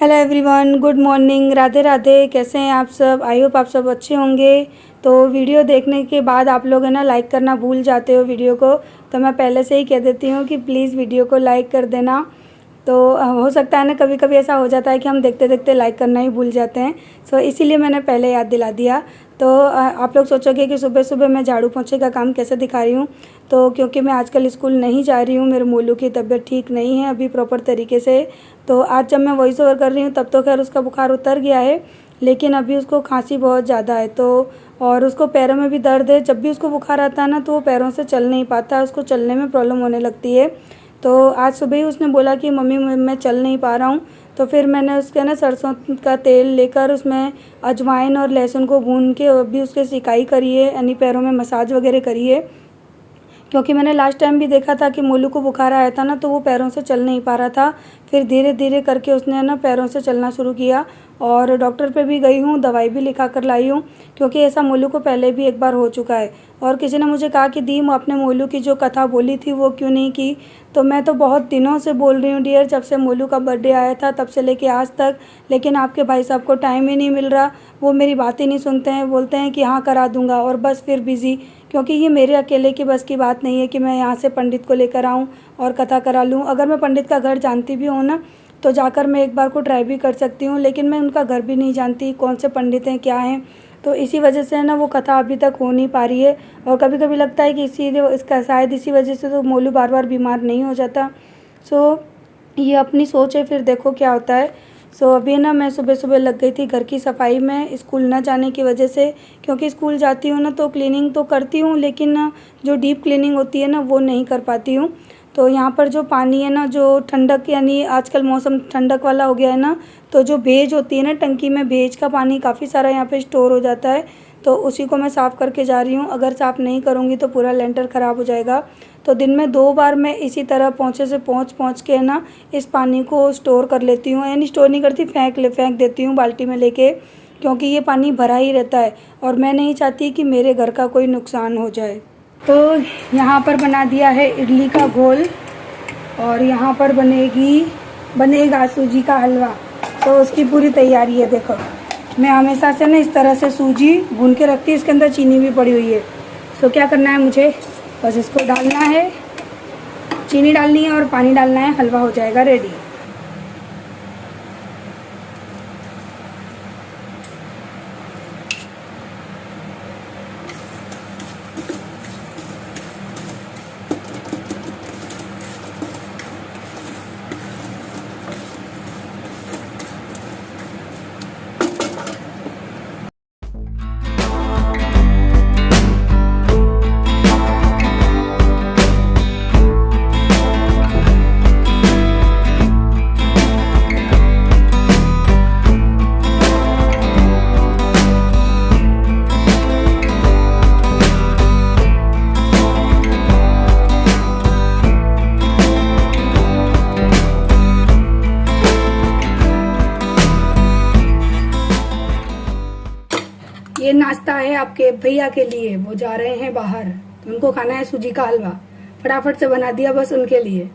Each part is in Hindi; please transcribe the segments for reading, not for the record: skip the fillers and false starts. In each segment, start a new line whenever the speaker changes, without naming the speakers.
Hello everyone, good morning, Radhe Radhe. कैसे हैं आप सब? आई होप आप सब अच्छे होंगे। तो वीडियो देखने के बाद आप लोग है ना लाइक करना भूल जाते हो वीडियो को, तो मैं पहले से ही कह देती हूँ कि प्लीज़ वीडियो को लाइक कर देना। तो हो सकता है ना कभी कभी ऐसा हो जाता है कि हम देखते देखते लाइक करना ही भूल जाते हैं, सो इसीलिए मैंने पहले याद दिला दिया। तो आप लोग सोचोगे कि सुबह सुबह मैं झाड़ू पोंछे का काम कैसे दिखा रही हूँ। तो क्योंकि मैं आजकल स्कूल नहीं जा रही हूँ, मेरे मोलू की तबीयत ठीक नहीं है अभी प्रॉपर तरीके से। तो आज जब मैं वॉइस ओवर कर रही हूँ तब तो खैर उसका बुखार उतर गया है, लेकिन अभी उसको खांसी बहुत ज़्यादा है। तो और उसको पैरों में भी दर्द है। जब भी उसको बुखार आता है ना तो वो पैरों से चल नहीं पाता है, उसको चलने में प्रॉब्लम होने लगती है। तो आज सुबह ही उसने बोला कि मम्मी मैं चल नहीं पा रहा हूँ। तो फिर मैंने उसके ना सरसों का तेल लेकर उसमें अजवाइन और लहसुन को भून के अभी उसके सिकाई करी है, यानी पैरों में मसाज वगैरह करी है। क्योंकि मैंने लास्ट टाइम भी देखा था कि मोलू को बुखार आया था ना तो वो पैरों से चल नहीं पा रहा था। फिर धीरे धीरे करके उसने ना पैरों से चलना शुरू किया और डॉक्टर पे भी गई हूँ, दवाई भी लिखा कर लाई हूँ, क्योंकि ऐसा मोलू को पहले भी एक बार हो चुका है। और किसी ने मुझे कहा कि दी आपने मोलू की जो कथा बोली थी वो क्यों नहीं की। तो मैं तो बहुत दिनों से बोल रही हूँ डियर, जब से मोलू का बर्थडे आया था तब से लेके आज तक, लेकिन आपके भाई साहब को टाइम ही नहीं मिल रहा। वो मेरी बात ही नहीं सुनते हैं, बोलते हैं कि हाँ करा दूँगा और बस फिर बिज़ी। क्योंकि ये मेरे अकेले की बस की बात नहीं है कि मैं यहाँ से पंडित को लेकर आऊँ और कथा करा लूँ। अगर मैं पंडित का घर जानती भी हूँ ना तो जाकर मैं एक बार को ट्राई भी कर सकती हूँ, लेकिन मैं उनका घर भी नहीं जानती, कौन से पंडित हैं क्या हैं। तो इसी वजह से ना वो कथा अभी तक हो नहीं पा रही है। और कभी कभी लगता है कि इसका शायद इसी वजह से तो मोलू बार बार बीमार नहीं हो जाता। सो ये अपनी सोच है, फिर देखो क्या होता है। सो अभी ना मैं सुबह सुबह लग गई थी घर की सफाई में, स्कूल ना जाने की वजह से। क्योंकि स्कूल जाती हूँ ना तो क्लीनिंग तो करती हूँ, लेकिन ना जो डीप क्लीनिंग होती है ना वो नहीं कर पाती हूँ। तो यहाँ पर जो पानी है ना, जो ठंडक, यानी आजकल मौसम ठंडक वाला हो गया है ना, तो जो भेज होती है ना टंकी में, भेज का पानी काफ़ी सारा यहाँ पे स्टोर हो जाता है। तो उसी को मैं साफ़ करके जा रही हूँ। अगर साफ़ नहीं करूँगी तो पूरा लेंटर ख़राब हो जाएगा। तो दिन में 2 बार मैं इसी तरह पोंछे से पोंछ के ना इस पानी को स्टोर कर लेती हूँ, यानी स्टोर नहीं करती, फेंक देती हूँ बाल्टी में लेके, क्योंकि ये पानी भरा ही रहता है और मैं नहीं चाहती कि मेरे घर का कोई नुकसान हो जाए। तो यहाँ पर बना दिया है इडली का घोल और यहाँ पर बनेगा सूजी का हलवा। तो उसकी पूरी तैयारी है। देखो मैं हमेशा से ना इस तरह से सूजी भून के रखती हूँ, इसके अंदर चीनी भी पड़ी हुई है। तो क्या करना है मुझे, बस इसको डालना है, चीनी डालनी है और पानी डालना है, हलवा हो जाएगा रेडी। ये नाश्ता है आपके भैया के लिए, वो जा रहे हैं बाहर, तो उनको खाना है सूजी का हलवा। फटाफट से बना दिया बस उनके लिए।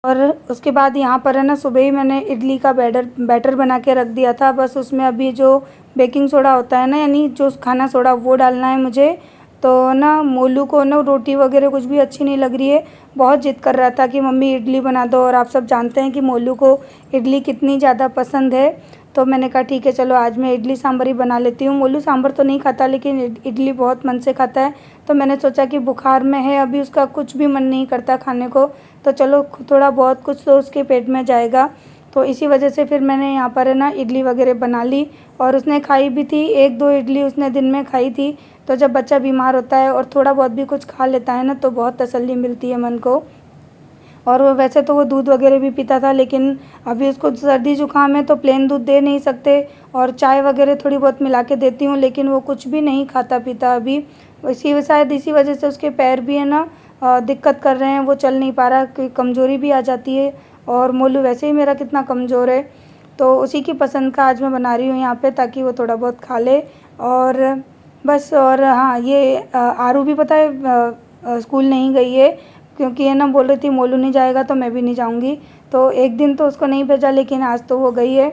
और उसके बाद यहाँ पर है ना सुबह ही मैंने इडली का बैटर बना के रख दिया था। बस उसमें अभी जो बेकिंग सोडा होता है ना, यानी जो खाना सोडा, वो डालना है मुझे। तो ना मोलू को ना रोटी वगैरह कुछ भी अच्छी नहीं लग रही है, बहुत जिद कर रहा था कि मम्मी इडली बना दो। और आप सब जानते हैं कि मोलू को इडली कितनी ज़्यादा पसंद है। तो मैंने कहा ठीक है चलो आज मैं इडली सांभर ही बना लेती हूँ। मोलू सांभर तो नहीं खाता, लेकिन इडली बहुत मन से खाता है। तो मैंने सोचा कि बुखार में है अभी, उसका कुछ भी मन नहीं करता खाने को, तो चलो थोड़ा बहुत कुछ तो उसके पेट में जाएगा। तो इसी वजह से फिर मैंने यहाँ पर है ना इडली वगैरह बना ली और उसने खाई भी थी, 1-2 इडली उसने दिन में खाई थी। तो जब बच्चा बीमार होता है और थोड़ा बहुत भी कुछ खा लेता है ना तो बहुत तसल्ली मिलती है मन को। और वो वैसे तो वो दूध वगैरह भी पीता था, लेकिन अभी उसको सर्दी जुकाम है तो प्लेन दूध दे नहीं सकते, और चाय वगैरह थोड़ी बहुत मिला के देती हूँ, लेकिन वो कुछ भी नहीं खाता पीता अभी। शायद इसी वजह से उसके पैर भी है ना दिक्कत कर रहे हैं, वो चल नहीं पा रहा, कि कमज़ोरी भी आ जाती है। और मोलू वैसे ही मेरा कितना कमज़ोर है, तो उसी की पसंद का आज मैं बना रही हूँ यहाँ पे, ताकि वो थोड़ा बहुत खा ले। और बस, और हाँ ये आरू भी पता है स्कूल नहीं गई है, क्योंकि है ना बोल रही थी मोलू नहीं जाएगा तो मैं भी नहीं जाऊंगी। तो एक दिन तो उसको नहीं भेजा, लेकिन आज तो वो गई है।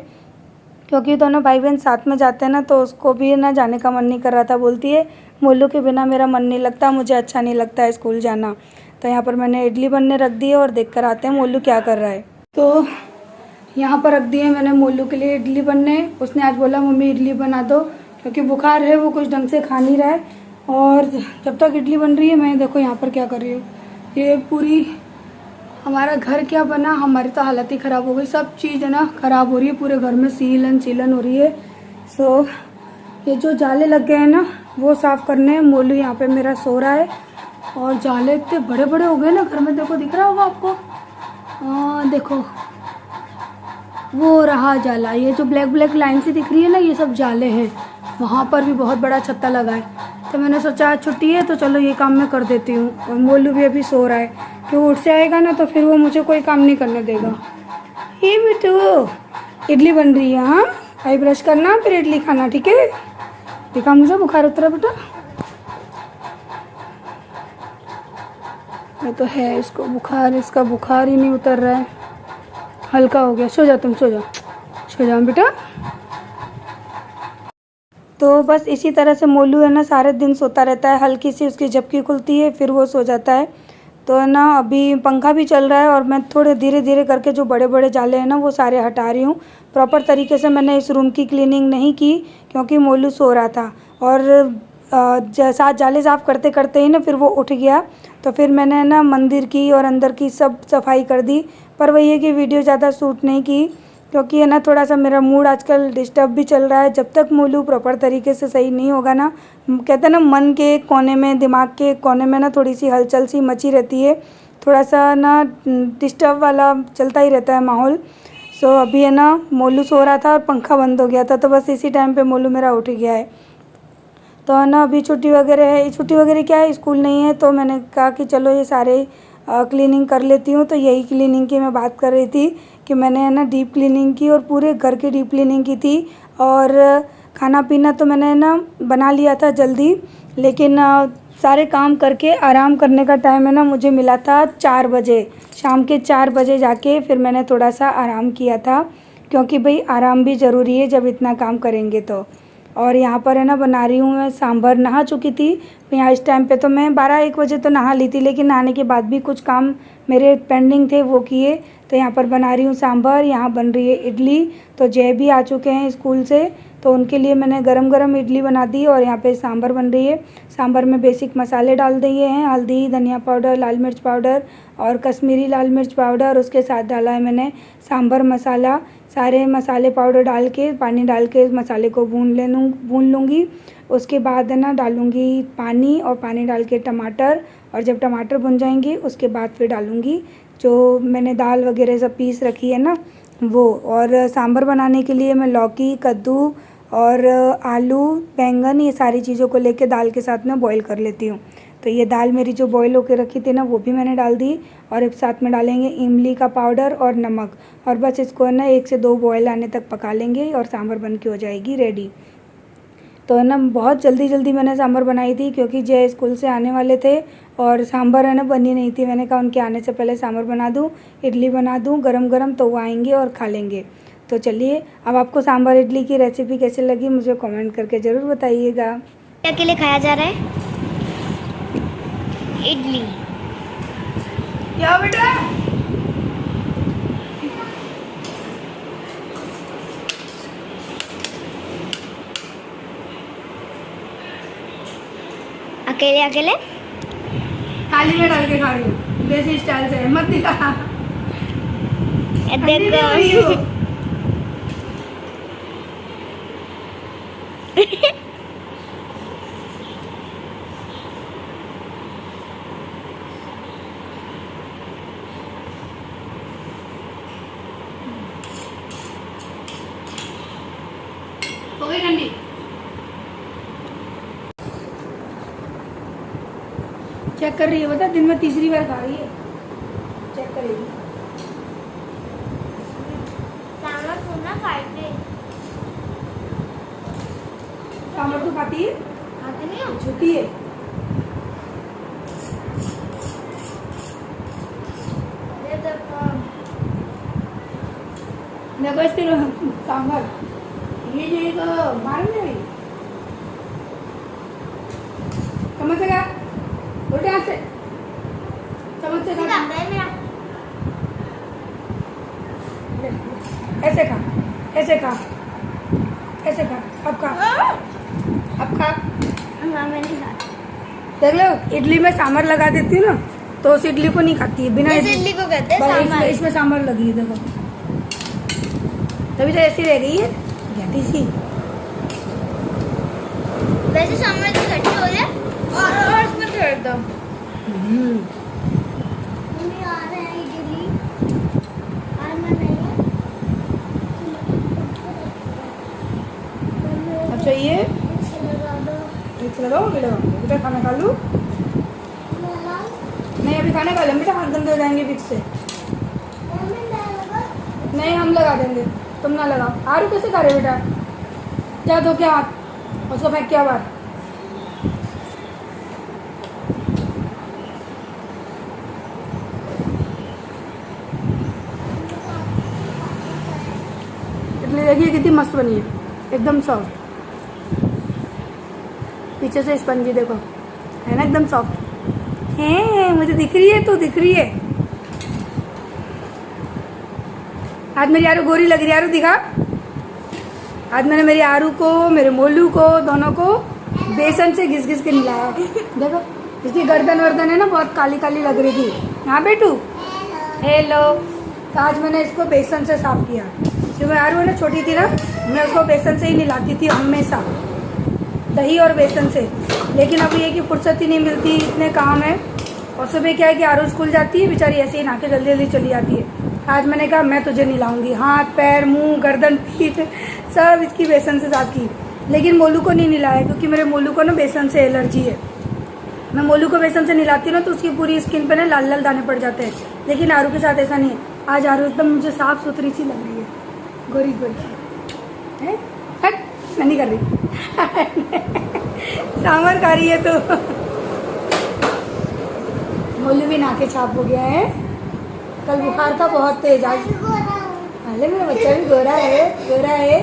क्योंकि दोनों भाई बहन साथ में जाते हैं ना, तो उसको भी ना जाने का मन नहीं कर रहा था। बोलती है मोलू के बिना मेरा मन नहीं लगता, मुझे अच्छा नहीं लगता है स्कूल जाना। तो यहाँ पर मैंने इडली बनने रख दी है और देख कर आते हैं मोलू क्या कर रहा है। तो यहाँ पर रख दिए मैंने मोलू के लिए इडली बनने। उसने आज बोला मम्मी इडली बना दो, क्योंकि बुखार है, वो कुछ ढंग से खा नहीं रहा है। और जब तक इडली बन रही है मैं देखो यहाँ पर क्या कर रही हूँ। ये पूरी हमारा घर क्या बना, हमारी तो हालत ही ख़राब हो गई। सब चीज़ है ना ख़राब हो रही है, पूरे घर में सीलन हो रही है। सो ये जो जाले लग गए हैं ना वो साफ़ करने हैं। मोलू यहाँ पे मेरा सो रहा है और जाले इतने बड़े बड़े हो गए ना घर में, देखो दिख रहा होगा आपको। देखो वो रहा जाला, ये जो ब्लैक ब्लैक लाइन से दिख रही है ना, ये सब जाले हैं। वहाँ पर भी बहुत बड़ा छत्ता लगा है। तो मैंने सोचा आज छुट्टी है तो चलो ये काम मैं कर देती हूँ। और मोलू भी अभी सो रहा है, कि वो उठ से आएगा ना तो फिर वो मुझे कोई काम नहीं करने देगा। ये बेटू इडली बन रही है, हाँ आई ब्रश करना फिर इडली खाना, ठीक है। देखा मुझे बुखार उतरा बेटा, ये तो है इसको बुखार, इसका बुखार ही नहीं उतर रहा है, हल्का हो गया। सो जा तुम, सो जाओ बेटा। तो बस इसी तरह से मोलू है ना सारे दिन सोता रहता है। हल्की सी उसकी झपकी खुलती है फिर वो सो जाता है। तो है ना अभी पंखा भी चल रहा है और मैं थोड़े धीरे धीरे करके जो बड़े बड़े जाले हैं ना वो सारे हटा रही हूँ। प्रॉपर तरीके से मैंने इस रूम की क्लीनिंग नहीं की क्योंकि मोलू सो रहा था। और साथ जाले साफ़ करते करते ही ना फिर वो उठ गया। तो फिर मैंने ना मंदिर की और अंदर की सब सफाई कर दी। पर वही है कि वीडियो ज़्यादा शूट नहीं की क्योंकि है ना थोड़ा सा मेरा मूड आजकल डिस्टर्ब भी चल रहा है। जब तक मोलू प्रॉपर तरीके से सही नहीं होगा ना, कहते हैं ना मन के कोने में, दिमाग के कोने में ना थोड़ी सी हलचल सी मची रहती है, थोड़ा सा ना डिस्टर्ब वाला चलता ही रहता है माहौल। सो अभी है ना मोलू सो रहा था और पंखा बंद हो गया था, तो बस इसी टाइम पे मोलू मेरा उठ गया है। तो है ना अभी छुट्टी वगैरह है, छुट्टी वगैरह क्या है, स्कूल नहीं है। तो मैंने कहा कि चलो ये सारे क्लीनिंग कर लेती हूँ। तो यही क्लीनिंग की मैं बात कर रही थी कि मैंने है ना डीप क्लीनिंग की और पूरे घर की डीप क्लीनिंग की थी। और खाना पीना तो मैंने ना बना लिया था जल्दी, लेकिन सारे काम करके आराम करने का टाइम है ना मुझे मिला था 4 बजे, शाम के 4 बजे जाके फिर मैंने थोड़ा सा आराम किया था, क्योंकि भाई आराम भी ज़रूरी है जब इतना काम करेंगे तो। और यहाँ पर है ना बना रही हूँ मैं सांभर। नहा चुकी थी यहाँ इस टाइम पे, तो मैं 12-1 बजे तो नहा ली थी, लेकिन नहाने के बाद भी कुछ काम मेरे पेंडिंग थे वो किए। तो यहाँ पर बना रही हूँ सांभर, यहाँ बन रही है इडली। तो जय भी आ चुके हैं स्कूल से, तो उनके लिए मैंने गरम गरम इडली बना दी और यहाँ पे सांभर बन रही है। सांभर में बेसिक मसाले डाल दिए हैं, हल्दी, धनिया पाउडर, लाल मिर्च पाउडर और कश्मीरी लाल मिर्च पाउडर। उसके साथ डाला है मैंने सांभर मसाला। सारे मसाले पाउडर डाल के पानी डाल के मसाले को भून लूँगी। उसके बाद है ना डालूँगी पानी और पानी डाल के टमाटर, और जब टमाटर भुन जाएंगे उसके बाद फिर डालूँगी जो मैंने दाल वगैरह सब पीस रखी है ना वो। और सांभर बनाने के लिए मैं लौकी, कद्दू और आलू, बैंगन, ये सारी चीज़ों को लेके दाल के साथ में बॉईल कर लेती हूँ। तो ये दाल मेरी जो बॉईल होकर रखी थी ना वो भी मैंने डाल दी, और एक साथ में डालेंगे इमली का पाउडर और नमक, और बस इसको है ना 1 से 2 बॉईल आने तक पका लेंगे और सांभर बन के हो जाएगी रेडी। तो है ना बहुत जल्दी मैंने सांभर बनाई थी क्योंकि जय स्कूल से आने वाले थे और सांभर है ना बनी नहीं थी। मैंने कहा उनके आने से पहले सांभर बना दूँ, इडली बना दूँ गरम गरम, तो वो आएंगे और खा लेंगे। तो चलिए अब आपको सांभर इडली की रेसिपी कैसी लगी मुझे कमेंट करके ज़रूर बताइएगा।
अकेले खाया जा रहा है इडली।
क्या बेटा?
अकेले अकेले
थाली में डाल के खा रही हूँ देसी स्टाइल से, मत दिखा।
देखो
हो गई ठंडी। चेक कर रही है बता, दिन में तीसरी बार खा रही है, चेक करेगी। सांभर तो खाती है, छुट्टी है। देखो इसके सांभर ये जो एक मार नहीं चम्मच से खा उल्टे हाथ से चम्मच से खा ऐसे खा ऐसे खा ऐसे खा अब खा अब खा देख लो इडली में सांभर लगा देती हूँ ना तो उस इडली को नहीं खाती है बिना
इडली को कहते हैं
बस
सांभर।
इसमें सांभर लगी है देखो तभी तो ऐसी रह गई है घटी सी
वैसे सांभर तो खट्टी हो जाए और इसमें छोड़ दो। मम्मी आ रहे हैं इडली और मैं नहीं
अच्छा ये
लगा दो
मिक्स लगाओ बेटा खाना खा लूँ नहीं अभी खाना खा लें बेटा हाथ गंदे हो जाएंगे फिक्स से नहीं हम लगा देंगे तुम ना लगाओ आरू कैसे खा रहे बेटा क्या दो क्या हाथ उसको फेंक क्या बात इडली देखिए कितनी मस्त बनी है एकदम सॉफ्ट पीछे से स्पंजी देखो है ना एकदम सॉफ्ट है मुझे दिख रही है तो दिख रही है आज मेरी आरू गोरी लग रही है आरू दिखा आज मैंने मेरी आरू को मेरे मोलू को दोनों को बेसन से घिस घिस के मिलाया देखो इसकी गर्दन वर्दन है ना बहुत काली काली लग रही थी हाँ बेटू हेलो तो आज मैंने इसको बेसन से साफ किया जब आरू है ना छोटी थी ना मैं उसको बेसन से ही नहलाती थी हमेशा दही और बेसन से लेकिन अब ये कि फुर्सत ही नहीं मिलती इतने काम है और सुबह क्या है कि आरू स्कूल जाती है बेचारी ऐसे ही नहा के जल्दी जल्दी चली जाती है आज मैंने कहा मैं तुझे नहलाऊंगी हाथ पैर मुंह गर्दन पीठ सब इसकी बेसन से साफ की लेकिन मोलू को नहीं नहलाया क्योंकि मेरे मोलू को ना बेसन से एलर्जी है मैं मोलू को बेसन से नहलाती हूँ ना तो उसकी पूरी स्किन पे ना लाल लाल दाने पड़ जाते हैं लेकिन आरू के साथ ऐसा नहीं है आज आरू एकदम मुझे साफ सुथरी सी लग रही है गोरी गोरी है हट मैं नहीं कर रही सांभर खा रही है तो मोलू भी नाके छाप हो गया है कल बुखार था बहुत तेज आज पहले मेरा बच्चा भी गोरा है